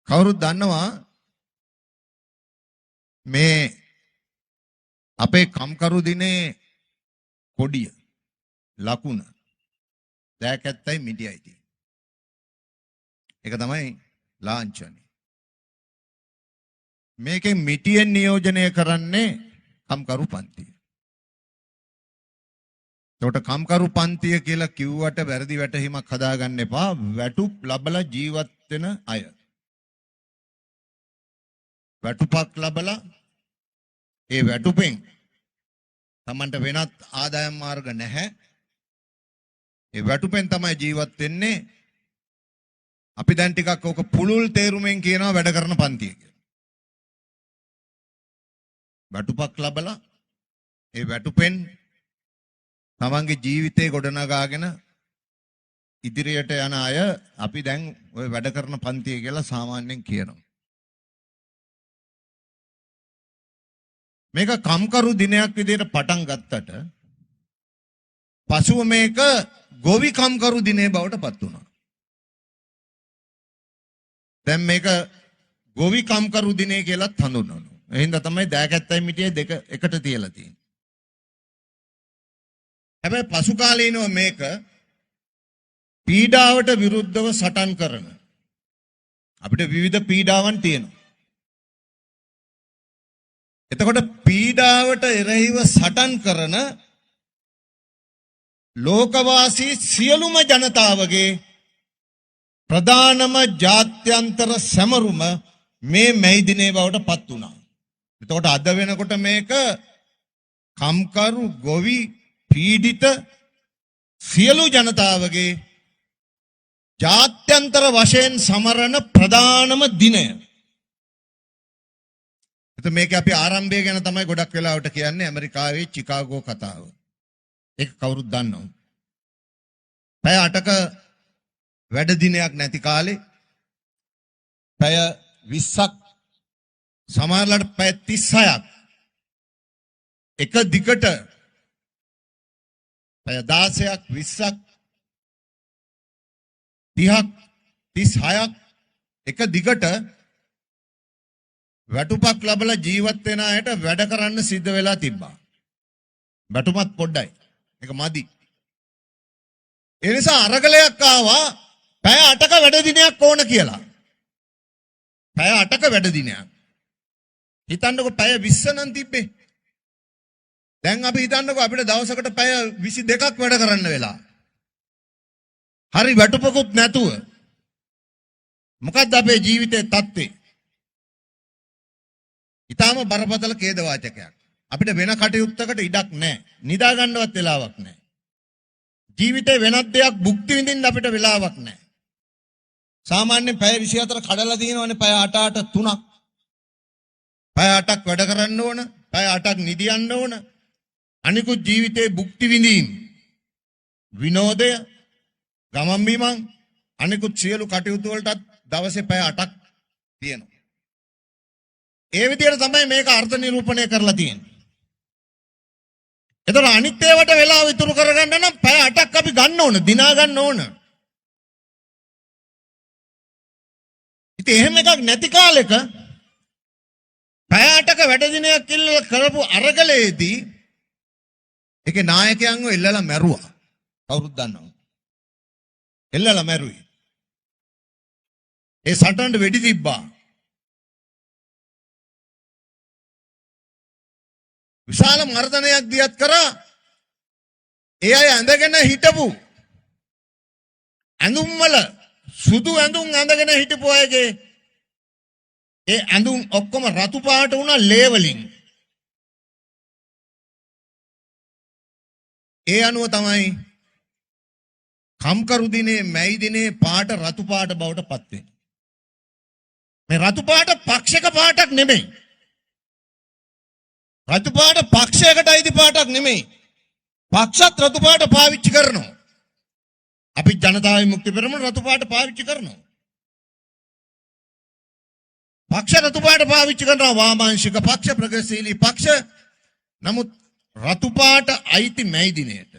කවුරුත් දන්නවා මේ අපේ කම්කරු දිනේ කොඩිය ලකුණ දෑකැත්තයි මිටියයි තියෙන්නේ. ඒක තමයි ලාංඡනේ. මේකෙන් මිටියෙන් නියෝජනය කරන්නේ කම්කරු පන්තිය. එතකොට කම්කරු පන්තිය කියලා කිව්වට වැරදි වැටහීමක් හදාගන්න එපා. වැටුප් ලබලා ජීවත් වෙන අය. වැටුපක් ලබලා ඒ වැටුපෙන් තමන්ට වෙනත් ආදායම් මාර්ග නැහැ. ඒ වැටුපෙන් තමයි ජීවත් වෙන්නේ. අපි දැන් ටිකක් ඕක පුළුල් තේරුමෙන් කියනවා වැඩ කරන පන්තිය කියලා. වැටුපක් ලබලා ඒ වැටුපෙන් තමන්ගේ ජීවිතේ ගොඩනගාගෙන ඉදිරියට යන අය අපි දැන් ওই වැඩ කරන පන්තිය කියලා සාමාන්‍යයෙන් කියනවා. මේක කම්කරු දිනයක් විදිහට පටන් ගත්තට පසුව මේක ගොවි කම්කරු දිනේ බවට පත් වුණා. දැන් මේක ගොවි කම්කරු දිනේ කියලාත් හඳුන්වනවා. එහෙනම් තමයි දෑකැත්තයි මිටියයි දෙක එකට තියලා තියෙන්නේ. හැබැයි පසු කාලීනව මේක පීඩාවට විරුද්ධව සටන් කරන අපිට විවිධ පීඩාවන් තියෙනවා. එතකොට පීඩාවට එරෙහිව සටන් කරන ලෝකවාසී සියලුම ජනතාවගේ ප්‍රධානම ජාත්‍යන්තර සැමරුම මේ මැයි දිනේ බවට පත් වුණා. එතකොට අද වෙනකොට මේක කම්කරු ගොවි පීඩිත සියලු ජනතාවගේ ජාත්‍යන්තර වශයෙන් සමරන ප්‍රධානම දිනය. එතකොට මේක අපි ආරම්භය ගැන තමයි ගොඩක් වෙලාවට කියන්නේ ඇමරිකාවේ චිකාගෝ කතාව. ඒක කවුරුත් දන්නවා. පැය 8ක වැඩ දිනයක් නැති කාලේ පැය 20ක් සමහරවිට පැය 36ක් එක දිගට පැය 16ක් 20ක් 30ක් 36ක් එක දිගට වැටුපක් ලැබලා ජීවත් වෙන අයට වැඩ කරන්න සිද්ධ වෙලා තිබ්බා. වැටුමත් පොඩ්ඩයි. ඒක මදි. ඒ නිසා අරගලයක් ආවා පැය 8ක වැඩ දිනයක් ඕන කියලා. පැය 8ක වැඩ දිනයක්. හිතන්නකො පැය 20 නම් තිබ්බේ. දැන් අපි හිතන්නකො අපිට දවසකට පැය 22ක් වැඩ කරන්න වෙලා. හරි වැටුපකුත් නැතුව. මොකද්ද අපේ ජීවිතේ තත්ත්වේ? ඊටාම බරපතල ඛේද වාචකයක්. අපිට වෙන කටයුත්තකට ඉඩක් නැහැ. නිදා ගන්නවත් වෙලාවක් නැහැ. ජීවිතේ වෙනත් දෙයක් භුක්ති විඳින්න අපිට වෙලාවක් නැහැ. සාමාන්‍යයෙන් පැය 24 කඩලා දිනවනේ පැය 8 3ක්. පැය 8ක් වැඩ කරන්න ඕන, පැය 8ක් නිදියන්න ඕන. අනිකුත් ජීවිතේ භුක්ති විඳීම්, විනෝදය, ගමන් බිමන් අනිකුත් සියලු කටයුතු වලටත් දවසේ පැය 8ක් තියෙනවා. ඒ විදිහට තමයි මේක අර්ථ නිරූපණය කරලා තියෙන්නේ. එතකොට අනිත් ඒවාට වෙලාව ඉතුරු කරගන්න නම් පැය 8ක් අපි ගන්න ඕන, දිනා ගන්න ඕන. ඉතින් එහෙම එකක් නැති කාලෙක පැය 8ක වැඩ දිනයක් කියලා කරපු අරගලයේදී ඒකේ නායකයන්ව එල්ලලා මැරුවා. කවුරුත් දන්නවා. එල්ලලා මැරුවේ. ඒ සටනට වෙඩි තිබ්බා. විශාල මර්ධනයක් දියත් කරා. ඒ අය ඇඳගෙන හිටපු ඇඳුම් වල සුදු ඇඳුම් ඇඳගෙන හිටපු අයගේ ඒ ඇඳුම් ඔක්කොම රතු පාට වුණා ලේ වලින්. ඒ අනුව තමයි කම්කරු දිනේ මැයි දිනේ පාට රතු පාට බවට පත් වෙන්නේ. මේ රතු පාට පක්ෂික පාටක් නෙමෙයි. රතු පාට පක්ෂයකට අයිති පාටක් නෙමෙයි. පක්ෂත් රතු පාට පාවිච්චි කරනවා. අපි ජනතා විමුක්ති පෙරමුණ රතු පාට පාවිච්චි කරනවා. පක්ෂ රතු පාට පාවිච්චි කරනවා. වාමාංශික පක්ෂ, ප්‍රගතිශීලී පක්ෂ. නමුත් රතු පාට අයිති මැයි දිනයට.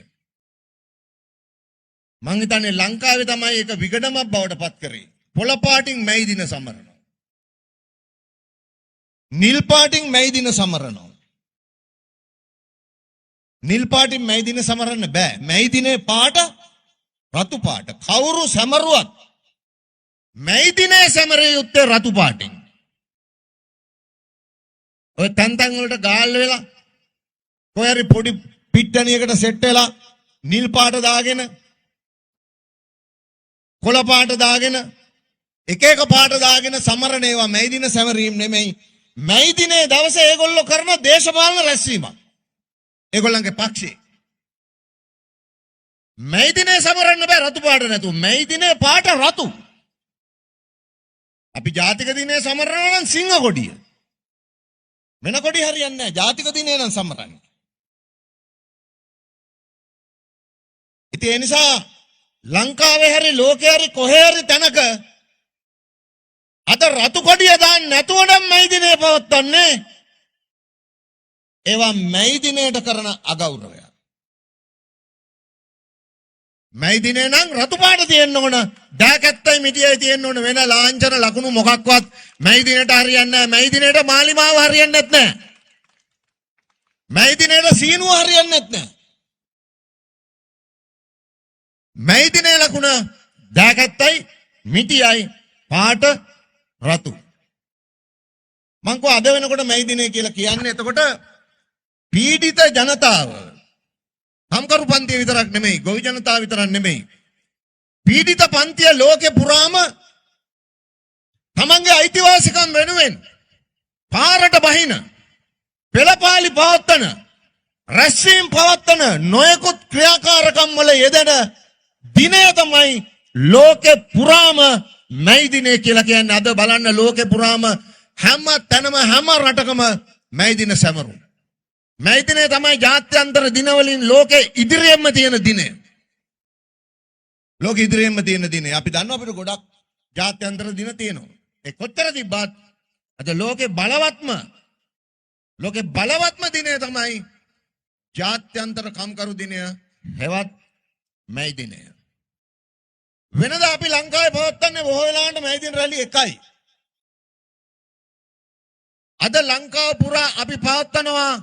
මං හිතන්නේ ලංකාවේ තමයි ඒක විගඩමක් බවට පත් කරේ. පොළ පාටින් මැයි දින සමරනවා. නිල් පාටින් මැයි දින සමරනවා. නිල් පාටින් මැයි දින සමරන්න බෑ. මැයි දිනේ පාට රතු පාට. කවුරු සමරුවත් මැයි දිනේ සමරිය යුත්තේ රතු පාටින්. ඔය තැන් තැන් වලට ගාල් වෙලා කොහරි පොඩි පිට්ටනියකට සෙට් වෙලා නිල් පාට දාගෙන කොළ පාට දාගෙන එක එක පාට දාගෙන සමරන ඒවා මැයි දින සැමරීම් නෙමෙයි. මැයි දිනේ දවසේ ඒගොල්ලෝ කරන දේශපාලන රැස්වීමක්. ඒගොල්ලන්ගේ පක්ෂේ. මැයි දිනේ සමරන්න බෑ රතු පාට නැතුව. මැයි දිනේ පාට රතු. අපි ජාතික දිනේ සමරනවා නම් සිංහ කොඩිය. වෙන කොඩි හරියන්නේ නැහැ. ජාතික දිනේ නම් සමරන්නේ. ඉතින් ඒ නිසා ලංකාවේ හරි ලෝකේ හරි කොහේ හරි තැනක අද රතු කොඩිය දාන්න නැතුව නම් මැයි දිනේ පවත්වන්නේ. ඒවා මැයි දිනේට කරන අගෞරවය. මැයි දිනේ නම් රතු පාට තියෙන්න ඕන. ඩෑකැත්තයි මිටියයි තියෙන්න ඕන. වෙන ලාංඡන ලකුණු මොකක්වත් මැයි දිනේට හරියන්නේ නැහැ. මැයි දිනේට මාලිමාව හරියන්නේ නැහැ. මැයි දිනේට සීනුව හරියන්නේ නැහැ. මැයි දිනේ ලකුණ ඩෑකැත්තයි මිටියයි පාට රතු. මං කෝ අද වෙනකොට මැයි දිනේ කියලා කියන්නේ එතකොට පීඩිත ජනතාව කම්කරු පන්තිය විතරක් නෙමෙයි, ගොවි ජනතාව විතරක් නෙමෙයි. පීඩිත පන්තිය ලෝකේ පුරාම තමන්ගේ අයිතිවාසිකම් වෙනුවෙන් පාරට බහින, පෙළපාලි පවත්තන, රැස්වීම් පවත්තන නොයෙකුත් ක්‍රියාකාරකම් වල යෙදෙන දිනය තමයි ලෝකේ පුරාම මැයි දිනේ කියලා කියන්නේ. අද බලන්න ලෝකේ පුරාම හැම තැනම හැම රටකම මැයි දින සැමරුම්. මැයි දිනේ තමයි ජාත්‍යන්තර දිනවලින් ලෝකේ ඉදිරියෙන්ම තියෙන දිනය. ලෝකෙ ඉදිරියෙන්ම තියෙන දිනේ. අපි දන්නවා අපිට ගොඩක් ජාත්‍යන්තර දින තියෙනවා. ඒ කොච්චර තිබ්බත් අද ලෝකේ බලවත්ම දිනය තමයි ජාත්‍යන්තර කම්කරු දිනය හෙවත් මැයි දිනය. වෙනදා අපි ලංකාවේ පවත්වන්නේ බොහෝ වෙලාවට මැයි දින රැලි එකයි. අද ලංකාව පුරා අපි පවත්වනවා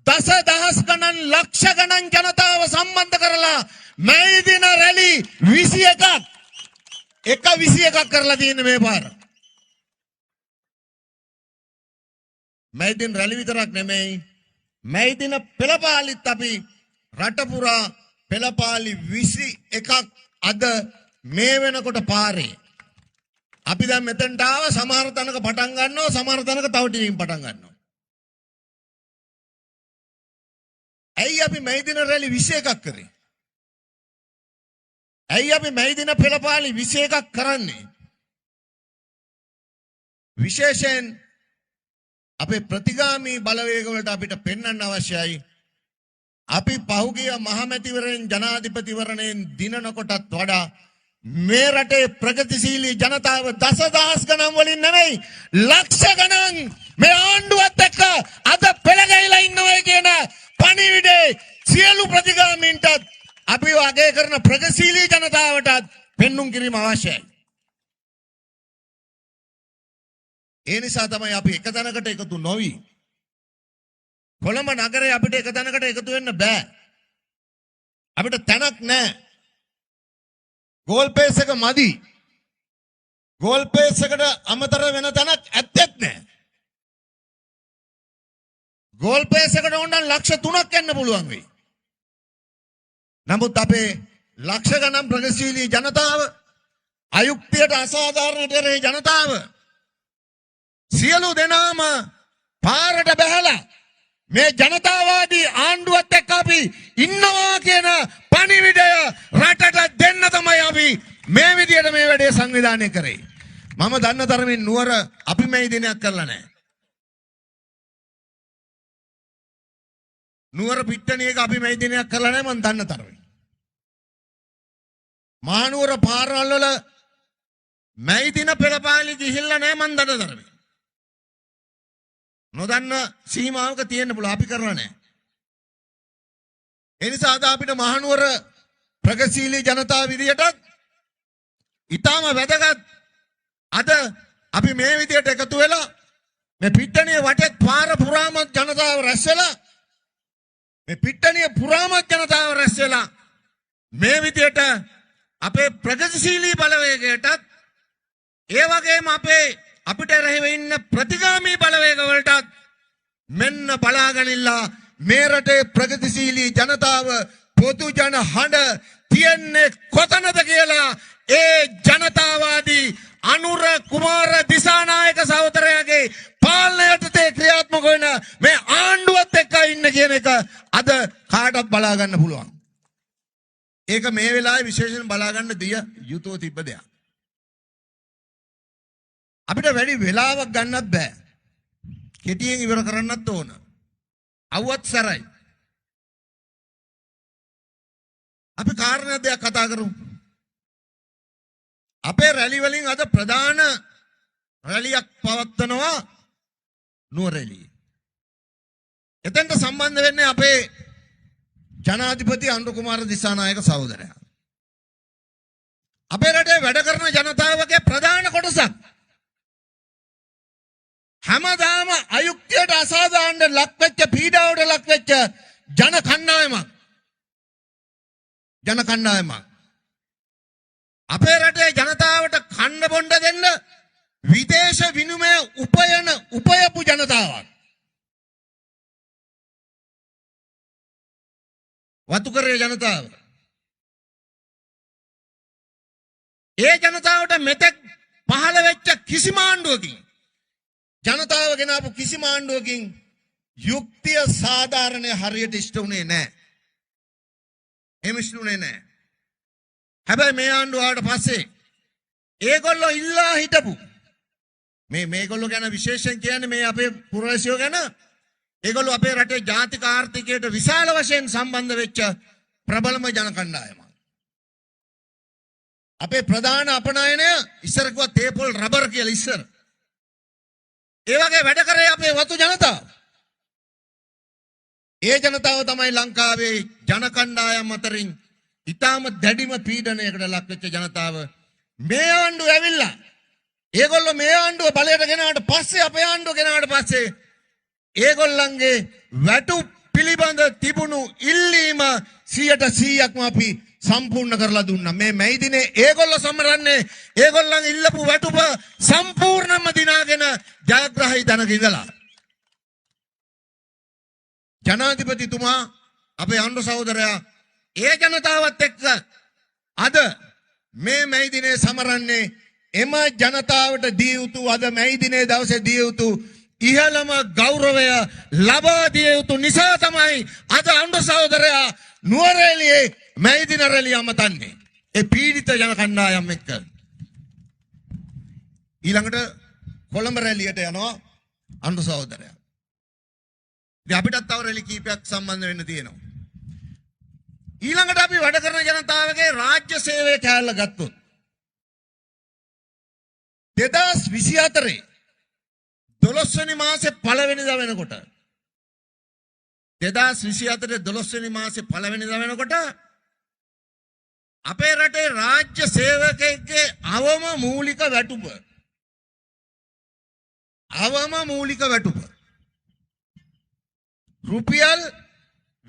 දසදහස් ගණන් ලක්ෂ ගණන් ජනතාව සම්බන්ධ කරලා මැයි දින රැලි 21ක් 21ක් කරලා තියෙන්නේ මේ පාර. මැයි දින රැලි විතරක් නෙමෙයි, මැයි දින පෙළපාලිත් අපි රට පුරා පෙළපාලි 21ක් අද මේ වෙනකොට පාරේ. අපි දැන් මෙතනට ආව, සමහර තැනක පටන් ගන්නවා, සමහර තැනක තව ටිකකින් පටන් ගන්නවා. ඇයි අපි මැයි දින රැලි 21ක් කරේ? ඇයි අපි මැයි දින පෙළපාලි 21ක් කරන්නේ? විශේෂයෙන් අපේ ප්‍රතිගාමී බලවේග වලට අපිට පෙන්වන්න අවශ්‍යයි. අපි පහුගිය මහමැතිවරණ ජනාධිපතිවරණයෙන් දිනනකොටත් වඩා මේ රටේ ප්‍රගතිශීලී ජනතාව දසදහස් ගණන් වලින් නෙවෙයි ලක්ෂ ගණන් මේ ආණ්ඩුවත් එක්ක අද පෙළගැහිලා ඉන්නවා කියන පණිවිඩේ සියලු ප්‍රතිගාමීන්ටත් අපි වගේ කරන ප්‍රගතිශීලී ජනතාවටත් පෙන්눔 කිරීම අවශ්‍යයි. ඒ නිසා තමයි අපි එක තැනකට එකතු නොවි. කොළඹ නගරේ අපිට එක තැනකට එකතු වෙන්න බෑ. අපිට තැනක් නැහැ. ගෝල් පේස් එක මදි. ගෝල් පේස් එකට අමතර වෙන තැනක් ඇත්තෙත් නැහැ. ගෝල් පේස් එකට ඕන නම් ලක්ෂ 3ක් එන්න පුළුවන් වෙයි. නමුත් අපේ ලක්ෂ ගණන් ප්‍රගතිශීලී ජනතාව, අයුක්තියට අසාධාරණයට එරෙහි ජනතාව සියලු දෙනාම පාරට බැහැලා මේ ජනතාවාදී ආණ්ඩුවත් එක්ක අපි ඉන්නවා කියන පණිවිඩය රටට දෙන්න තමයි අපි මේ විදියට මේ වැඩේ සංවිධානය කරේ. මම දන්න තරමින් නුවර අපි මේ දිනයක් කරලා නැහැ. නුවර පිට්ටනියක අපි මේ දිනයක් කරලා නැහැ මම දන්න තරමින්. මහනුවර පාරවල් වල මේ දින පෙළපාලි ගිහිල්ලා නැහැ මම දන්න තරමින්. නොදන්න සීමාවක තියෙන්න පුළුවන්, අපි කරලා නැහැ. ඒ නිසා අද අපිට මහනුවර ප්‍රගතිශීලී ජනතාව විදියටත් ඊටම වැදගත්. අද අපි මේ විදියට එකතු වෙලා මේ පිට්ටනිය වටේ පාර පුරාම ජනතාව රැස් වෙලා මේ පිට්ටනිය පුරාම ජනතාව රැස් වෙලා මේ විදියට අපේ ප්‍රගතිශීලී බලවේගයටත් ඒ වගේම අපිට රැහිව ඉන්න ප්‍රතිගාමී බලවේග වලටත් මෙන්න බලාගනිලා මේ රටේ ප්‍රගතිශීලී ජනතාව පොදු ජන හඬ තියන්නේ කොතනද කියලා ඒ ජනතාවාදී අනුර කුමාර දිසානායක සහෝදරයාගේ පාලනය යටතේ ක්‍රියාත්මක වෙන මේ ආණ්ඩුවත් එක්ක ඉන්න කියන එක අද කාටවත් බලා ගන්න පුළුවන්. ඒක මේ වෙලාවේ විශේෂයෙන් බලා ගන්න දිය යුතුව තිබ්බ දෙයක්. අපිට වැඩි වෙලාවක් ගන්නත් බෑ. කෙටියෙන් ඉවර කරන්නත් ඕන. අවුවත් සරයි. අපි කාරණා දෙයක් කතා කරමු. අපේ රැලි වලින් අද ප්‍රධාන රැලියක් පවත්වනවා නුවරඑළිය. එතෙන්ට සම්බන්ධ වෙන්නේ අපේ ජනාධිපති අනුර කුමාර දිසානායක සහෝදරයා. අපේ රටේ වැඩ කරන ජනතාවගේ ප්‍රධාන කොටසක් හැමදාම අයුක්තියට අසාධාරණ ලක්වෙච්ච පීඩාවට ලක්වෙච්ච ජන කණ්ඩායමක්. අපේ රටේ ජනතාවට කන්න බොණ්ඩ දෙන්න විදේශ විනිමය උපයපු ජනතාවක්. වතුකරේ ජනතාව. ඒ ජනතාවට මෙතෙක් පහළ වෙච්ච කිසිම ආණ්ඩුවකින් ජනතාව ගෙනාපු කිසිම ආණ්ඩුවකින් යුක්තිය සාධාරණය හරියට ඉෂ්ට වුණේ නැහැ. එහෙම ඉෂ්ට වුණේ නැහැ. හැබැයි මේ ආණ්ඩුව ආවට පස්සේ ඒගොල්ලෝ ඉල්ලා හිටපු මේගොල්ලෝ ගැන විශේෂයෙන් කියන්නේ මේ අපේ පුරවැසියෝ ගැන ඒගොල්ලෝ අපේ රටේ ජාතික ආර්ථිකයට විශාල වශයෙන් සම්බන්ධ වෙච්ච ප්‍රබලම ජන කණ්ඩායමක්. අපේ ප්‍රධාන අපනයනය ඉස්සර කිව්වා තේපොල් රබර් කියලා ඉස්සර. ඒ වගේ වැඩ කරේ අපේ වතු ජනතාව. ඒ ජනතාව තමයි ලංකාවේ ජන කණ්ඩායම් අතරින් ඉතාම දැඩිම පීඩනයකට ලක් වෙච්ච ජනතාව. මේ ආණ්ඩුව ඇවිල්ලා ඒගොල්ලෝ මේ ආණ්ඩුව බලයට ගෙනාවට පස්සේ අපේ ආණ්ඩුව ගෙනාවට පස්සේ ඒගොල්ලන්ගේ වැටුප් පිළිබඳ තිබුණු ඉල්ලීම 100%ක්ම අපි සම්පූර්ණ කරලා දුන්නා. මේ මැයි දිනේ ඒගොල්ලෝ සමරන්නේ ඒගොල්ලන් ඉල්ලපු වැටුප සම්පූර්ණයෙන්ම දිනාගෙන ජයග්‍රහී තැනක ඉඳලා. ජනාධිපතිතුමා අපේ අනුර සහෝදරයා ඒ ජනතාවත් එක්ක අද මේ මැයි දිනේ සමරන්නේ එම ජනතාවට දිය යුතු අද මැයි දිනේ දවසේ දිය යුතු ඉහළම ගෞරවය ලබා දිය යුතු නිසා තමයි අද අනුර සහෝදරයා නුවරඑළියේ මැයි දින රැළිය අමතන්නේ. ඒ පීඩිත ජන කණ්ඩායම් එක්ක ඊළඟට කොළඹ රැළියට යනවා අනුර සහෝදරයා. ඉතින් අපිටත් තව රැලි කීපයක් සම්බන්ධ වෙන්න තියෙනවා. ඊළඟට අපි වැඩ කරන ජනතාවගේ රාජ්‍ය සේවය කැලල ගත්තොත් 2024 12 වෙනි මාසේ පළවෙනිදා වෙනකොට 2024 12 වෙනි මාසේ පළවෙනිදා වෙනකොට අපේ රටේ රාජ්‍ය සේවකයෙක්ගේ අවම මූලික වැටුප රුපියල්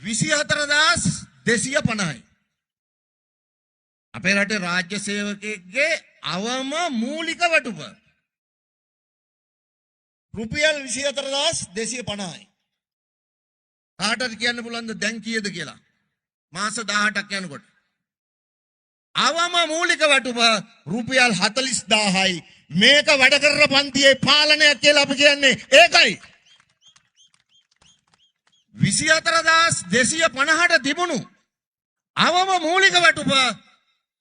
24250යි. අපේ රටේ රාජ්‍ය සේවකයෙක්ගේ අවම මූලික වැටුප රුපියල් 24250යි. කාටද කියන්න පුළුවන්ද දැන් කීයද කියලා? මාස 18ක් යනකොට අවම මූලික වැටුප රුපියල් 40000යි. මේක වැඩ කරන පන්තියේ පාලනයක් කියලා අපි කියන්නේ ඒකයි. 24250ට තිබුණු අවම මූලික වැටුප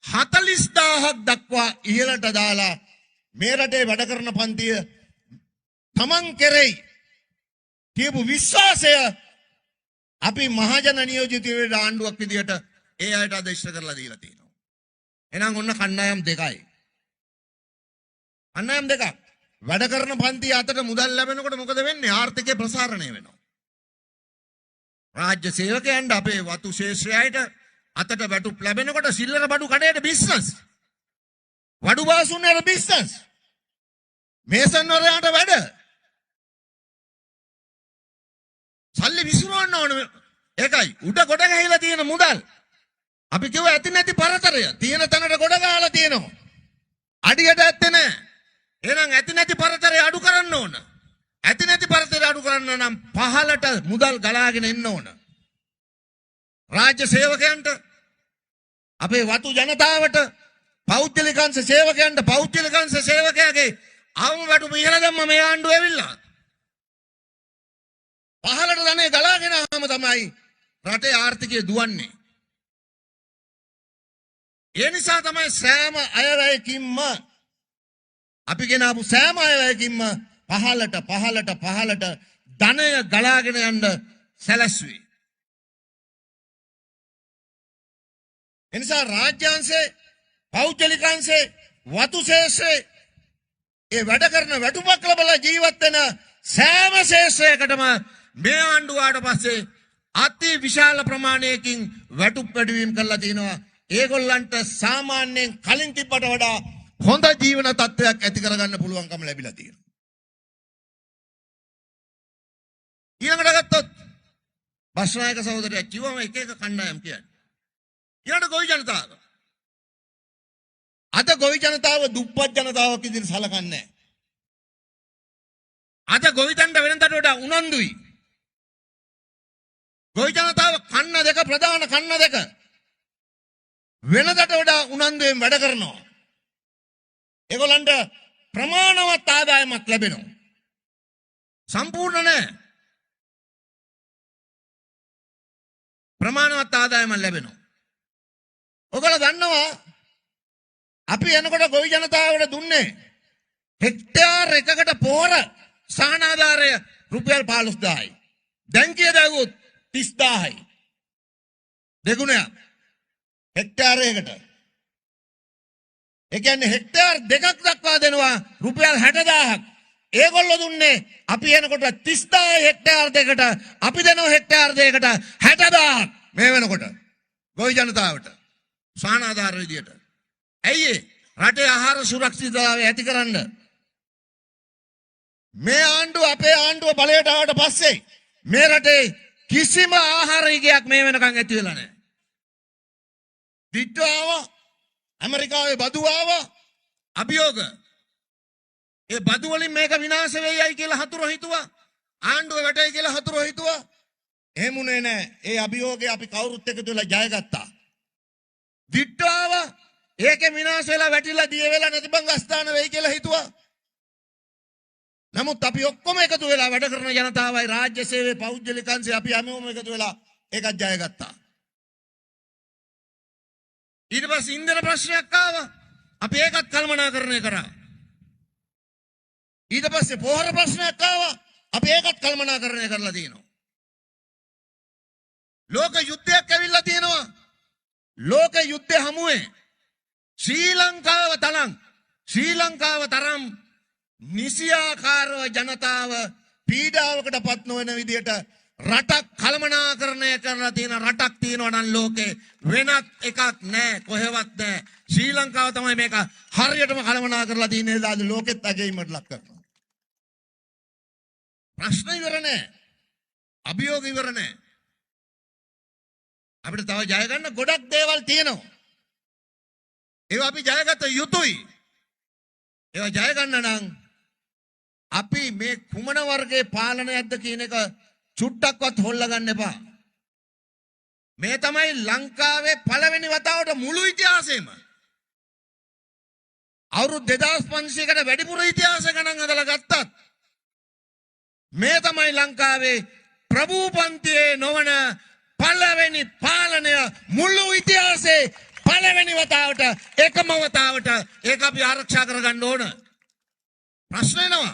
40000ක් දක්වා ඉහළට දාලා මේ රටේ වැඩ කරන පන්තිය තමන් කෙරෙහි තියපු විශ්වාසය අපි මහජන නියෝජිත ආණ්ඩුවක් විදියට ඒ අයට අද ඉෂ්ට කරලා දීලා තියෙනවා. එහෙනම් ඔන්න කණ්ඩායම් දෙකයි. කණ්ඩායම් දෙකක්. වැඩ කරන පන්තිය අතට මුදල් ලැබෙනකොට මොකද වෙන්නේ? ආර්ථිකය ප්‍රසාරණය වෙනවා. රාජ්‍ය සේවකයන්ට අපේ වතු ශේෂ්ත්‍රයට අතට වැටුප් ලැබෙනකොට සිල්ලර බඩු කඩේට බිස්නස්. වඩු බාසුන්නට බිස්නස්. මේසන් වලට වැඩ. සල්ලි විසිරවන්න ඕන. ඒකයි උඩ ගොඩ ගහලා තියෙන මුදල්. අපි කිව්ව ඇති නැති පරතරය තියෙන තැනට ගොඩ ගහලා තියෙනවා. අඩියට ඇත්තේ නැහැ. එහෙනම් ඇති නැති පරතරය අඩු කරන්න ඕන. ඇති නැති පරතරය අඩු කරන්න නම් පහලට මුදල් ගලාගෙන එන්න ඕන. රාජ්‍ය සේවකයන්ට, අපේ වතු ජනතාවට, පෞද්ගලිකංශ සේවකයන්ට, පෞද්ගලිකංශ සේවකයාගේ අවම වැටුප ඉහළ දැම්ම මේ ආණ්ඩුව ඇවිල්ලා. පහලට ධනෙ ගලාගෙන ආවම තමයි රටේ ආර්ථිකය දුවන්නේ. ඒ නිසා තමයි සෑම අයවැයකින්ම අපි ගෙනාවු සෑම අයවැයකින්ම පහලට ධනය ගලාගෙන යන්න සැලැස්වේ. එනිසා රාජ්‍යාංශේ, පෞද්ගලිකංශේ, වතු ශේෂ්ත්‍රේ ඒ වැඩ කරන වැටුපක් ලබලා ජීවත් වෙන සෑම ශේෂ්ත්‍රයකටම මේ ආණ්ඩුවාට පස්සේ අති විශාල ප්‍රමාණයකින් වැටුප් වැඩිවීම කරලා තිනවා. ඒගොල්ලන්ට සාමාන්‍යයෙන් කලින් තිබ්බට වඩා හොඳ ජීවන තත්ත්වයක් ඇති කරගන්න පුළුවන්කම ලැබිලා තියෙනවා. ඊළඟට ගත්තොත් බස්නායක සහෝදරයා කිව්වම එක එක කණ්ඩායම් කියන්නේ. ඊළඟට ගොවි ජනතාව. අද ගොවි ජනතාව දුප්පත් ජනතාවක් විදිහට සලකන්නේ නැහැ. අද ගොවිතැන්ට වෙනතට වඩා උනන්දුයි. ගොවි ජනතාව කන්න දෙක ප්‍රධාන කන්න දෙක වෙනදට වඩා උනන්දුවෙන් වැඩ කරනවා. ඒගොල්ලන්ට ප්‍රමාණවත් ආදායමක් ලැබෙනවා. සම්පූර්ණ නැහැ. ප්‍රමාණවත් ආදායමක් ලැබෙනවා. ඔයගොල්ලෝ දන්නවා අපි එනකොට ගොවි ජනතාවට දුන්නේ හෙක්ටයාර් එකකට පොහොර සහනාධාරය රුපියල් 15000යි. දැන් කියදාගුත් 30000යි. දෙගුණයක්. හෙක්ටයාර් එකකට. ඒ කියන්නේ හෙක්ටයාර් දෙකක් දක්වා දෙනවා රුපියල් 60000ක්. ඒගොල්ලෝ දුන්නේ අපි එනකොට 30000 හෙක්ටයාර් දෙකට අපි දෙනවා හෙක්ටයාර් දෙකකට 60000ක් මේ වෙනකොට ගොවි ජනතාවට සහනාධාර විදියට. ඇයි රටේ ආහාර සුරක්ෂිතතාවය ඇති කරන්න මේ ආණ්ඩුව අපේ ආණ්ඩුව බලයට ආවට පස්සේ මේ රටේ කිසිම ආහාර හිගයක් මේ වෙනකන් ඇති වෙලා නැහැ. දිට්ඨු ආවා, ඇමරිකාවේ බදු ආවා, අභියෝග. ඒ බදු වලින් මේක විනාශ වෙයියි කියලා හතුරු හිතුවා. ආණ්ඩුව වැටෙයි කියලා හතුරු හිතුවා. එහෙමුනේ නැහැ. ඒ අභියෝගේ අපි කවුරුත් එකතු වෙලා ජයගත්තා. දිට්ඨු ආවා, ඒකේ විනාශ වෙලා වැටිලා දිය වෙලා නැතිබංග ස්ථාන වෙයි කියලා හිතුවා. නමුත් අපි ඔක්කොම එකතු වෙලා වැඩ කරන ජනතාවයි රාජ්‍ය සේවයේ පෞද්ගලිකංශේ අපි හැමෝම එකතු වෙලා ඒකත් ජයගත්තා. ඊට පස්සේ ඉන්ධන ප්‍රශ්නයක් ආවා. අපි ඒකත් කළමනාකරණය කරා. ඊට පස්සේ පොහොර ප්‍රශ්නයක් ආවා. අපි ඒකත් කළමනාකරණය කරලා තියෙනවා. ලෝක යුද්ධයක් ඇවිල්ලා තියෙනවා. ලෝක යුද්ධය හමුවේ ශ්‍රී ලංකාව තරම් නිසියාකාරව ජනතාව පීඩාවකට පත් නොවන විදියට රටක් කළමනාකරණය කරලා තියෙන රටක් තියෙනවා නම් ලෝකේ වෙනත් එකක් නැහැ, කොහෙවත් නැහැ. ශ්‍රී ලංකාව තමයි මේක හරියටම කළමනා කරලා තියෙන්නේ. දාද ලෝකෙත් අගයීමට ලක් කරනවා. ප්‍රශ්න ඉවර නැහැ. අභියෝග ඉවර නැහැ. අපිට තව ජය ගන්න ගොඩක් දේවල් තියෙනවා. ඒවා අපි ජයගත යුතුයි. ඒවා ජය ගන්න නම් අපි මේ කුමන වර්ගයේ පාලනයක්ද කියන එක චුට්ටක්වත් හොල්ලා ගන්න එපා. මේ තමයි ලංකාවේ පළවෙනි වතාවට මුළු ඉතිහාසෙම අවුරුදු 2500කට වැඩිපුර ඉතිහාස ගණන් හදලා ගත්තත් මේ තමයි ලංකාවේ ප්‍රභූ පන්තියේ නොවන පළවෙනි පාලනය මුළු ඉතිහාසයේ පළවෙනි වතාවට එකම වතාවට ඒක අපි ආරක්ෂා කරගන්න ඕන. ප්‍රශ්න එනවා.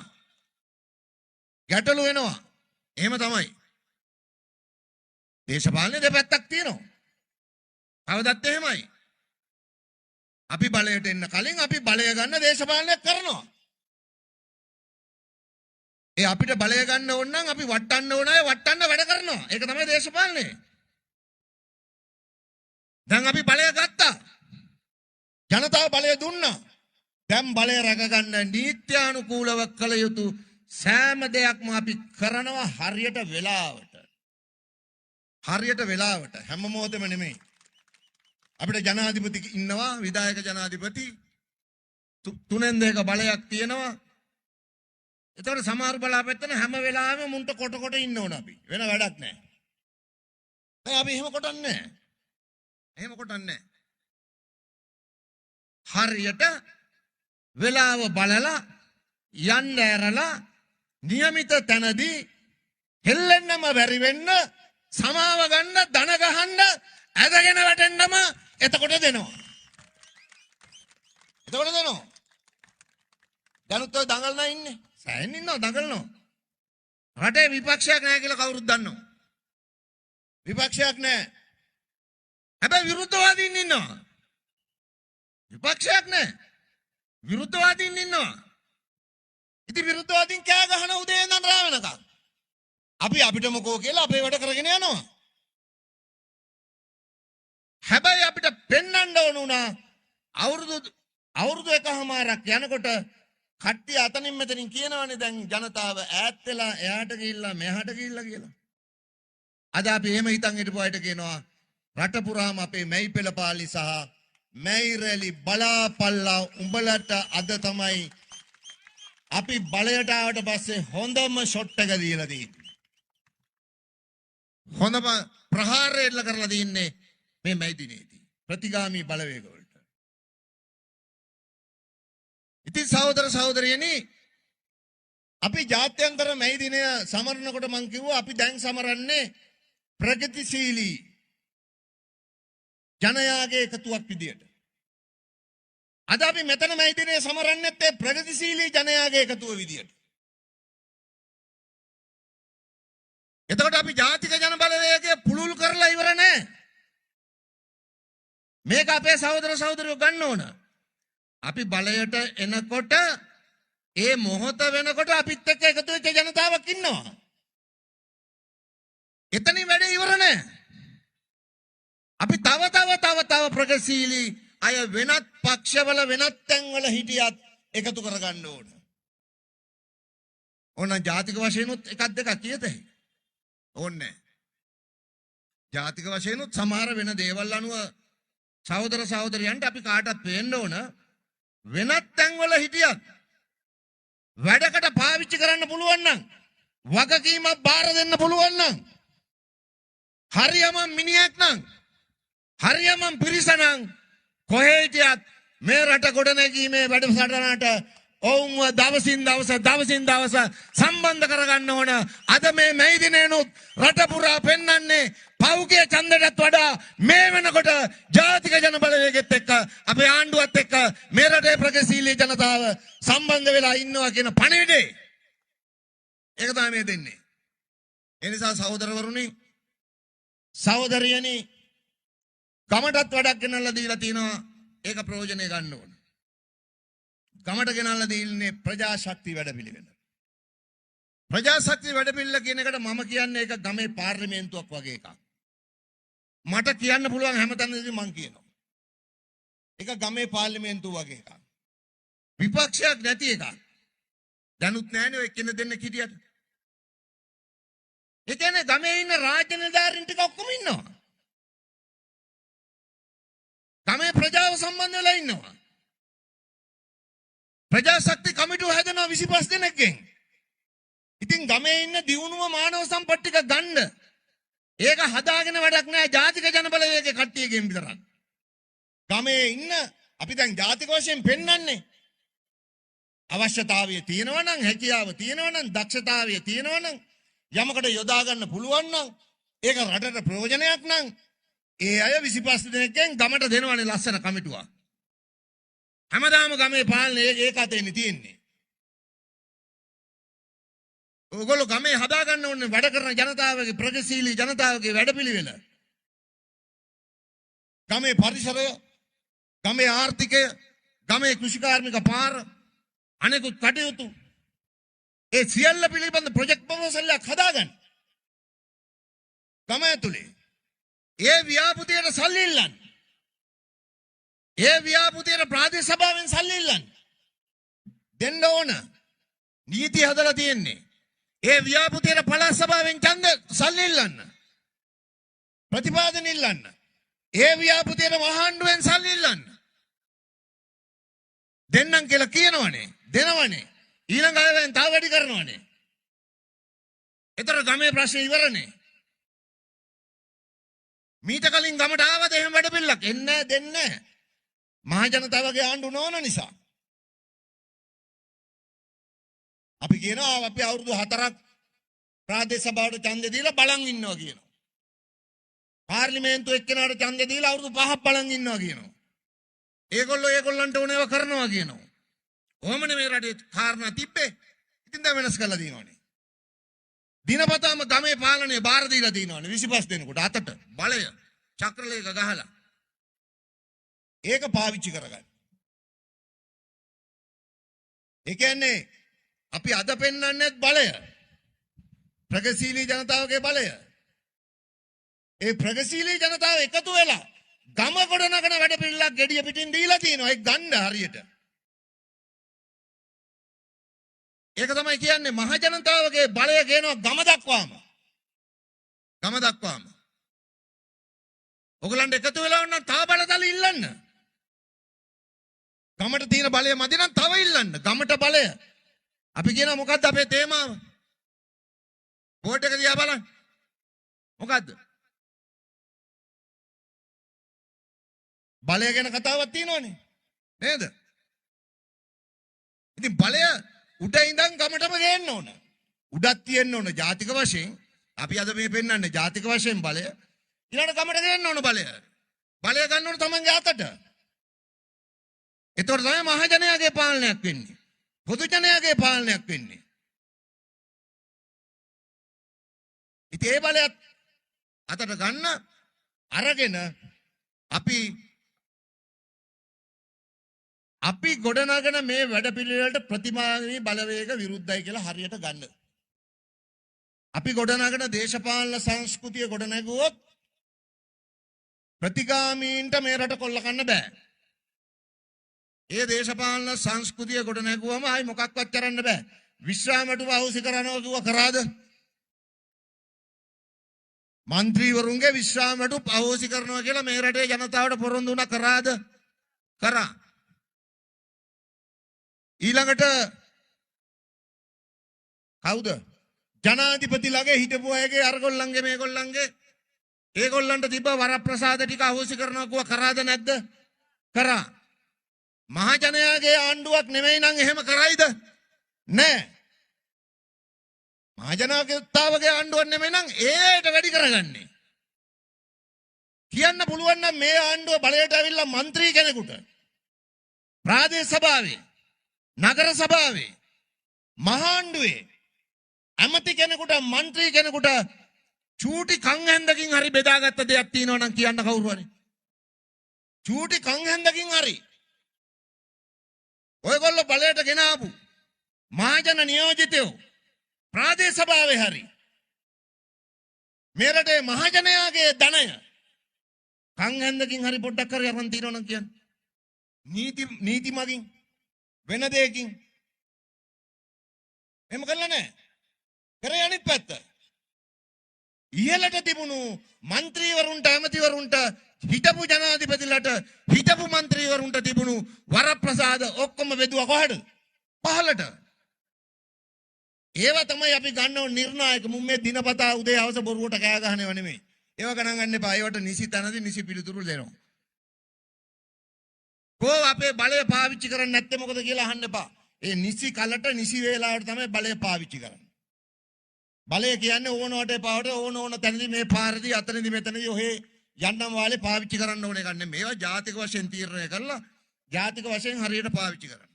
ගැටලු වෙනවා. එහෙම තමයි. දේශපාලනේ දෙපැත්තක් තියෙනවා. කවදත් එහෙමයි. අපි බලයට එන්න කලින් අපි බලය ගන්න දේශපාලනයක් කරනවා. ඒ අපිට බලය ගන්න ඕන නම් අපි වටන්න ඕන අය වටන්න වැඩ කරනවා. ඒක තමයි දේශපාලනේ. දැන් අපි බලය ගත්තා. ජනතාව බලය දුන්නා. දැන් බලය රැකගන්න නීත්‍යානුකූලව කළ යුතු සෑම දෙයක්ම අපි කරනවා හරියට වෙලාවට. හරියට වෙලාවට හැම මොහොතෙම නෙමෙයි. අපිට ජනාධිපති ඉන්නවා, විධායක ජනාධිපති තුනෙන් දෙක බලයක් තියෙනවා. ඒතකොට සමහර බලාපැත්තන හැම වෙලාවෙම මුන්ට කොට කොට ඉන්න ඕන අපි. වෙන වැඩක් නැහැ. අපි එහෙම කොටන්නේ නැහැ. එහෙම කොටන්නේ නැහැ. හරියට වෙලාව බලලා යන්න ඇරලා નિયમિત තැනදී හෙල්ලෙන්නම බැරි වෙන්න සමාව ගන්න දන ගහන්න ඇදගෙන වැටෙන්නම එතකොට දෙනවා. එතකොට දෙනවා. දැනුත් ඔය දඟලනා ඉන්නේ. සෑහෙන ඉන්නවා දඟලනවා. රටේ විපක්ෂයක් නැහැ කියලා කවුරුත් දන්නවා. විපක්ෂයක් නැහැ. හැබැයි විරුද්ධවාදීන් ඉන්නවා. විපක්ෂයක් නැහැ. විරුද්ධවාදීන් ඉන්නවා. ඉතින් විරුද්ධවාදීන් කෑ ගහන උදේ ඉඳන් රාව වෙනකම්. අපි අපිට මොකෝ කියලා අපේ වැඩ කරගෙන යනවා. හැබැයි අපිට පෙන්වන්න ඕන උනා අවුරුදු එකමාරක් යනකොට කට්ටිය අතනින් මෙතනින් කියනවානේ දැන් ජනතාව ඈත් වෙලා එහාට ගිහිල්ලා මෙහාට ගිහිල්ලා කියලා. අද අපි එහෙම හිතන් හිටපු අයට කියනවා රට පුරාම අපේ මැයි පෙළපාලි සහ මැයි රැලි බලාපල්ලා උඹලට අද තමයි අපි බලයට ආවට පස්සේ හොඳම ෂොට් එක දීලා තියෙන්නේ. හොඳම ප්‍රහාරය එල්ල කරලා තින්නේ මේ මැයි දිනේදී ප්‍රතිගාමී බලවේග වලට. ඉතින් සහෝදර සහෝදරියනි අපි ජාත්‍යන්තර මැයි දිනය සමරනකොට මං කිව්වා අපි දැන් සමරන්නේ ප්‍රගතිශීලී ජනයාගේ එකතුවක් විදියට. අද අපි මෙතන මැයි දිනය සමරන්නේත් ඒ ප්‍රගතිශීලී ජනයාගේ එකතුව විදියට. එතකොට අපි ජාතික ජන බලවේගය පුළුල් කරලා ඉවර නැහැ. මේක අපේ සහෝදර සහෝදරියෝ ගන්න ඕන. අපි බලයට එනකොට ඒ මොහොත වෙනකොට අපිත් එක්ක එකතු වෙච්ච ජනතාවක් ඉන්නවා. එතනින් වැඩේ ඉවර නැහැ. අපි තව ප්‍රගතිශීලී අය වෙනත් පක්ෂවල වෙනත් තැන්වල හිටියත් එකතු කරගන්න ඕන. ඕන ජාතික වශයෙන්ුත් එකක් දෙකක් කියතේ. ඕනේ. ජාතික වශයෙන්ුත් සමහර වෙන දේවල් අනුව සහෝදර සහෝදරියන්ට අපි කාටත් වෙන්න ඕන වෙනත් තැන්වල හිටියත් වැඩකට පාවිච්චි කරන්න පුළුවන් නම් වගකීමක් බාර දෙන්න පුළුවන් නම් හරියම මිනිහෙක් නම් හරියම පිරිස නම් කොහේ හිටියත් මේ රට ගොඩනැගීමේ වැඩසටහනට ඔවුන්ව දවසින් දවස සම්බන්ධ කරගන්න ඕන. අද මේ මැයි දිනේනොත් රට පුරා පෙන්වන්නේ පෞගේ ඡන්දයටත් වඩා මේ වෙනකොට ජාතික ජන බලවේගෙත් එක්ක අපේ ආණ්ඩුවත් එක්ක මේ රටේ ප්‍රගතිශීලී ජනතාව සම්බන්ධ වෙලා ඉන්නවා කියන පණිවිඩේ. ඒක තමයි මේ දෙන්නේ. ඒ නිසා සහෝදරවරුනි සහෝදරියනි ගමටත් වැඩක් ගෙනල්ලා දීලා තිනවා. ඒක ප්‍රයෝජනෙ ගන්න ඕන. ගමට ගෙනල්ලා දීන්නේ ප්‍රජාශක්ති වැඩපිළිවෙල. ප්‍රජාශක්ති වැඩපිළිවෙල කියන එකට මම කියන්නේ ඒක ගමේ පාර්ලිමේන්තුවක් වගේ එකක්. මට කියන්න පුළුවන් හැමතැනදී මං කියනවා. ඒක ගමේ පාර්ලිමේන්තුව වගේ එකක්. විපක්ෂයක් නැති එකක්. දැනුත් නැහැනේ ඔය කෙන දෙන්න කිටියට. ඒ කියන්නේ ගමේ ඉන්න රාජ්‍ය නිලධාරීන් ටික ඔක්කොම ඉන්නවා. ගමේ ප්‍රජාව සම්බන්ධ වෙලා ඉන්නවා. ප්‍රජාශක්ති කමිටුව හැදෙනවා 25 දෙනෙක්ගෙන්. ඉතින් ගමේ ඉන්න දියුණුව මානව සම්පත් ටික ගන්න. ඒක හදාගෙන වැඩක් නෑ ජාතික ජන බලවේගයේ කට්ටියගෙන් විතරක්. ගමේ ඉන්න අපි දැන් ජාතික වශයෙන් පෙන්වන්නේ අවශ්‍යතාවය තියෙනවා නම් හැකියාව තියෙනවා නම් දක්ෂතාවය තියෙනවා නම් යමකට යොදා ගන්න පුළුවන් නම් ඒක රටට ප්‍රයෝජනයක් නම් ඒ අය 25 දෙනෙක්ගෙන් ගමට දෙනවනේ ලස්සන කමිටුවක්. හැමදාම ගමේ පාලනේ ඒක අතේනේ තියෙන්නේ. ඕගොල්ලෝ ගමේ හදා ගන්න ඕනේ වැඩ කරන ජනතාවගේ ප්‍රගතිශීලී ජනතාවගේ වැඩපිළිවෙල. ගමේ පරිසරය, ගමේ ආර්ථිකය, ගමේ කෘෂිකාර්මික පාර, අනෙකුත් කටයුතු ඒ සියල්ල පිළිබඳ ප්‍රොජෙක්ට් ප්‍රොපෝසල් එකක් හදාගන්න. ගම ඇතුලේ ඒ ව්‍යාපෘතියට සල්ලි ඉල්ලන්න. ඒ ව්‍යාපෘතියට ප්‍රාදේශ සභාවෙන් සල්ලි ඉල්ලන්න. දෙන්න ඕන. නීති හදලා තියෙන්නේ. ඒ ව්‍යාපෘතියට පළාත් සභාවෙන් ඡන්ද සල්ලි ඉල්ලන්න. ප්‍රතිපාදන ඉල්ලන්න. ඒ ව්‍යාපෘතියට මහාණ්ඩුවෙන් සල්ලි ඉල්ලන්න. දෙන්නම් කියලා කියනවනේ. දෙනවනේ. ඊළඟ අයවෙන් තව වැඩි කරනවනේ. ඒතර ගමේ ප්‍රශ්නේ ඉවරනේ. මීට කලින් ගමට ආවද එහෙම වැඩ පිළිලක් එන්නේ දෙන්නේ මහ ජනතාවගේ ආණ්ඩු නොවන නිසා. අපි කියනවා අපි අවුරුදු 4ක් ප්‍රාදේශ සභාවට ඡන්දෙ දීලා බලන් ඉන්නවා කියනවා. පාර්ලිමේන්තුව එක්කෙනාට ඡන්දෙ දීලා අවුරුදු 5ක් බලන් ඉන්නවා කියනවා. ඒගොල්ලන්ට ඕනේව කරනවා කියනවා. කොහොමද මේ රටේ කාරණා තිබ්බේ? ඉතින් දැන් වෙනස් කරලා දිනවනේ. දිනපතාම ගමේ පාලනය බාර දීලා දිනවනේ 25 දෙනෙකුට අතට බලය චක්‍රලේඛ ගහලා. ඒක පාවිච්චි කරගන්න. ඒ කියන්නේ අපි අද පෙන්වන්නේ බලය. ප්‍රගතිශීලී ජනතාවගේ බලය. ඒ ප්‍රගතිශීලී ජනතාව එකතු වෙලා ගම ගොඩනගන වැඩ පිළිලක් gediya පිටින් දීලා තියෙනවා. ඒක ගන්න හරියට. ඒක තමයි කියන්නේ මහ ජනතාවගේ බලය කියනවා ගම දක්වාම. ගම දක්වාම. ඔයගලන්ට එකතු වෙලා වුණා තව බලතල ඉල්ලන්න. ගමට තියෙන බලය මදි නම් තව ඉල්ලන්න. ගමට බලය. අපි කියනවා මොකද්ද අපේ තේමාව? බෝඩ් එක දිහා බලන්න. මොකද්ද? බලය ගැන කතාවක් තියෙනවනේ. නේද? ඉතින් බලය උඩ ඉඳන් ගමටම ගේන්න ඕන. උඩක් තියෙන්න ඕන ජාතික වශයෙන්. අපි අද මේ පෙන්වන්නේ ජාතික වශයෙන් බලය. ඊළඟ ගමට ගේන්න ඕන බලය. බලය ගන්න ඕන තමන්ගේ අතට. ඒතකොට තමයි මහජනයාගේ පාලනයක් වෙන්නේ. පොදු ජනයාගේ පාලනයක් වෙන්නේ. ඉතින් ඒ බලයත් අතට ගන්න අරගෙන අපි ගොඩනගන මේ වැඩපිළිවෙලට ප්‍රතිමානී බලවේග විරුද්ධයි කියලා හරියට ගන්න. අපි ගොඩනගන දේශපාලන සංස්කෘතිය ගොඩනැගුවොත් ප්‍රතිගාමීන්ට මේ රට කොල්ල කන්න බෑ. ඒ දේශපාලන සංස්කෘතිය ගොඩනැගුවම ආයි මොකක්වත් කරන්න බෑ. විශ්‍රාමටුව අහෝසි කරනවා කිව්ව කරාද? മന്ത്രിවරුන්ගේ විශ්‍රාමටු අහෝසි කරනවා කියලා මේ රටේ ජනතාවට පොරොන්දු වුණා කරාද? කරා. ඊළඟට කවුද? ජනාධිපති ළඟ හිටපු අයගේ අරගොල්ලන්ගේ මේගොල්ලන්ගේ ඒගොල්ලන්ට තිබ්බ වරප්‍රසාද ටික අහෝසි කරනවා කිව්ව කරාද නැද්ද? කරා. මහජනයාගේ ආණ්ඩුවක් නෙමෙයි නම් එහෙම කරයිද? නෑ. මහජනතාවගේ ආණ්ඩුවක් නෙමෙයි නම් ඒට වැඩි කරගන්නේ. කියන්න පුළුවන් නම් මේ ආණ්ඩුව බලයට ඇවිල්ලා മന്ത്രി කෙනෙකුට ප්‍රාදේශ සභාවේ නගර සභාවේ මහාණ්ඩුවේ ඇමති කෙනෙකුට മന്ത്രി කෙනෙකුට චූටි කන් හැන්දකින් හරි බෙදාගත්ත දෙයක් තියෙනවා නම් කියන්න කවුරු හරි. චූටි කන් හැන්දකින් හරි ඔයගොල්ලෝ බලයට ගෙනාවු මහජන නියෝජිතයෝ ප්‍රාදේශ සභාවේ හරි මේ රටේ මහජනයාගේ ධනය කන් හැන්දකින් හරි පොඩ්ඩක් හරි අරන් තියනවා නම් කියන්න. නීති මගින් වෙන දෙයකින් එහෙම කළා නෑ. කරේ අනිත් පැත්ත. ඉහළට තිබුණු മന്ത്രിවරුන්ට ඇමතිවරුන්ට හිටපු ජනාධිපතිලට හිටපු മന്ത്രിවරුන්ට තිබුණු වරප්‍රසාද ඔක්කොම බෙදුවා කොහට? පහළට. ඒව තමයි අපි ගන්නව නිර්ණායක මුම් මේ දිනපතා උදේ හවස බොරුවට කෑ ගහනව නෙමෙයි. ඒව ගණන් ගන්න එපා. ඒවට නිසි තැනදී නිසි පිළිතුරු දෙනවා. කො අපේ බලය පාවිච්චි කරන්නේ නැත්තේ මොකද කියලා අහන්න එපා. ඒ නිසි කලට නිසි වේලාවට තමයි බලය පාවිච්චි කරන්නේ. බලය කියන්නේ ඕනවට එපාවට ඕන තැනදී මේ පාරදී අතනදී මෙතනදී ඔහේ යන්නම් වාලේ පාවිච්චි කරන්න ඕන එකක් නෙමෙයි. මේවා ජාතික වශයෙන් තීරණය කරලා ජාතික වශයෙන් හරියට පාවිච්චි කරන්න.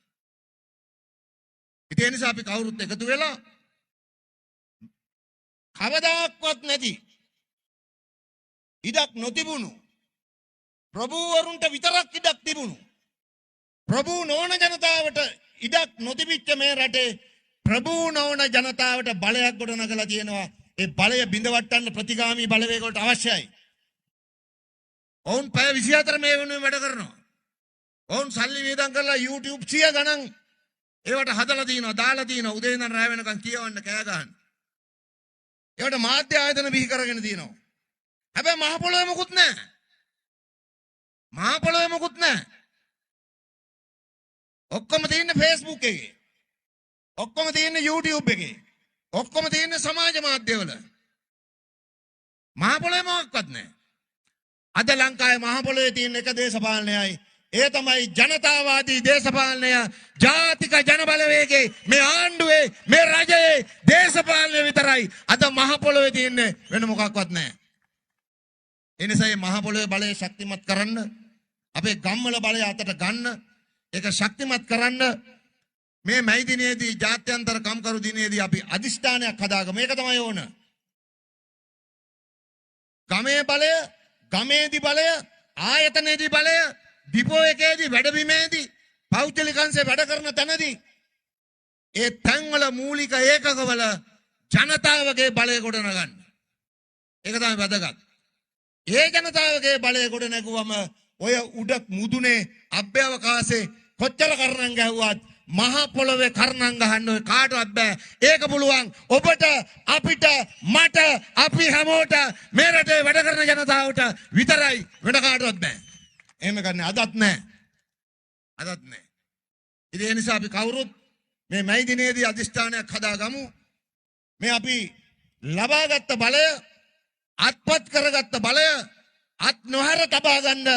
ඒ නිසා අපි කවුරුත් එකතු වෙලා කවදාක්වත් නැති ඉඩක් නොතිබුණු ප්‍රභූවරුන්ට විතරක් ඉඩක් තිබුණු ප්‍රභූ නොවන ජනතාවට ඉඩක් නොතිබිච්ච මේ රටේ ප්‍රභූ නොවන ජනතාවට බලයක් ගොඩනගලා තියෙනවා. ඒ බලය බිඳවට්ටන්න ප්‍රතිගාමී බලවේග වලට අවශ්‍යයි. ඔවුන් පැය 24 මේ වෙනුවෙන් වැඩ කරනවා. ඔවුන් සල්ලි වියදම් කරලා YouTube 100 ගණන් ඒවට හදලා තිනවා, දාලා තිනවා. උදේ ඉඳන් රැ වෙනකන් කියවන්න කෑ ගහන්න. ඒවට මාධ්‍ය ආයතන බිහි කරගෙන තිනවා. හැබැයි මහ පොළොවේ මොකුත් නැහැ. මහ පොළොවේ මොකුත් නැහැ. ඔක්කොම තියෙන්නේ Facebook එකේ. ඔක්කොම තියෙන්නේ YouTube එකේ. ඔක්කොම තියෙන්නේ සමාජ මාධ්‍යවල. මහ පොළොවේ මොකක්වත් නැහැ. අද ලංකාවේ මහ පොළොවේ තියෙන එක දේශපාලනයයි. ඒ තමයි ජනතාවාදී දේශපාලනය. ජාතික ජනබලවේගයේ මේ ආණ්ඩුවේ මේ රජයේ දේශපාලනය විතරයි අද මහ පොළොවේ තියෙන්නේ, වෙන මොකක්වත් නැහැ. ඒ නිසා මේ මහ පොළොවේ බලය ශක්තිමත් කරන්න, අපේ ගම්වල බලය අතට ගන්න, ඒක ශක්තිමත් කරන්න මේ මැයි දිනේදී ජාත්‍යන්තර කම්කරු දිනේදී අපි අදිෂ්ඨානයක් හදාගමු. මේක තමයි ඕන. ගමේ බලය, ගමේදී බලය, ආයතනයේදී බලය, ඩිපෝ එකේදී වැඩබිමේදී, පෞද්ගලිකංශේ වැඩ කරන තැනදී ඒ තැන්වල මූලික ඒකකවල ජනතාවගේ බලය ගොඩ නගන්න. ඒක තමයි වැදගත්. ඒ ජනතාවගේ බලය ගොඩ නැගුවම ඔය උඩ මුදුනේ අභ්‍යවකාශේ කොච්චර කරණම් ගැහුවත් මහ පොළොවේ කරණම් ගහන්න ඔය කාටවත් බෑ. ඒක පුළුවන් ඔබට, අපිට, මට, අපි හැමෝට, මේ රටේ වැඩ කරන ජනතාවට විතරයි, වෙන කාටවත් බෑ. එහෙම ගන්න අදත් නෑ. අදත් නෑ. ඉතින් ඒ නිසා අපි කවුරුත් මේ මැයි දිනේදී අධිෂ්ඨානයක් හදාගමු. මේ අපි ලබාගත් බලය, අත්පත් කරගත්ත බලය අත් නොහැර තබා ගන්න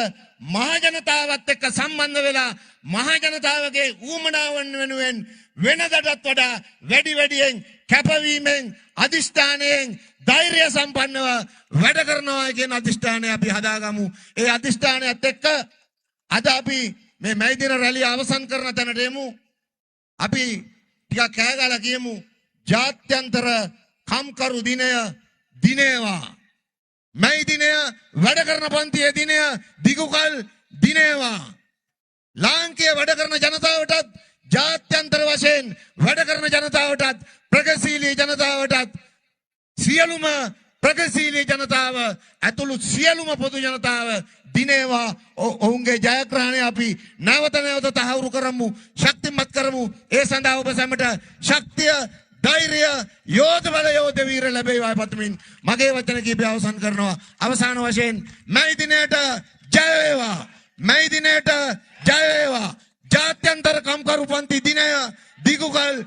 මහ ජනතාවත් එක්ක සම්බන්ධ වෙලා මහ ජනතාවගේ ඌමනාවන් වෙනුවෙන් වෙනදටත් වඩා වැඩියෙන් කැපවීමෙන්, අධිෂ්ඨානයෙන්, ධෛර්ය සම්පන්නව වැඩ කරනවා කියන අධිෂ්ඨානය අපි හදාගමු. ඒ අධිෂ්ඨානයත් එක්ක අද අපි මේ මැයි දින රැළිය අවසන් කරන තැනට එමු. අපි ටිකක් කෑගාලා කියමු ජාත්‍යන්තර කම්කරු දිනය දිනේවා. මැයි දිනය වැඩ කරන පන්තියේ දිනය දිගුකල් දිනේවා. ලාංකීය වැඩ කරන ජනතාවටත්, ජාත්‍යන්තර වශයෙන් වැඩ කරන ජනතාවටත්, ප්‍රගතිශීලී ජනතාවටත්, සියලුම ප්‍රගතිශීලී ජනතාව ඇතුළු සියලුම පොදු ජනතාව දිනේවා. ඔවුන්ගේ ජයග්‍රහණය අපි නැවත තහවුරු කරමු, ශක්තිමත් කරමු. ඒ සඳහා ඔබ සැමට ශක්තිය, ධෛර්ය, යෝධ බල, යෝධ වීර ලැබේවා පතමින් මගේ වචන කීපය අවසන් කරනවා. අවසාන වශයෙන් මැයි දිනයට ජය වේවා. මැයි දිනයට ජය වේවා. ජාත්‍යන්තර කම්කරු පන්ති දිනය දිගුකල්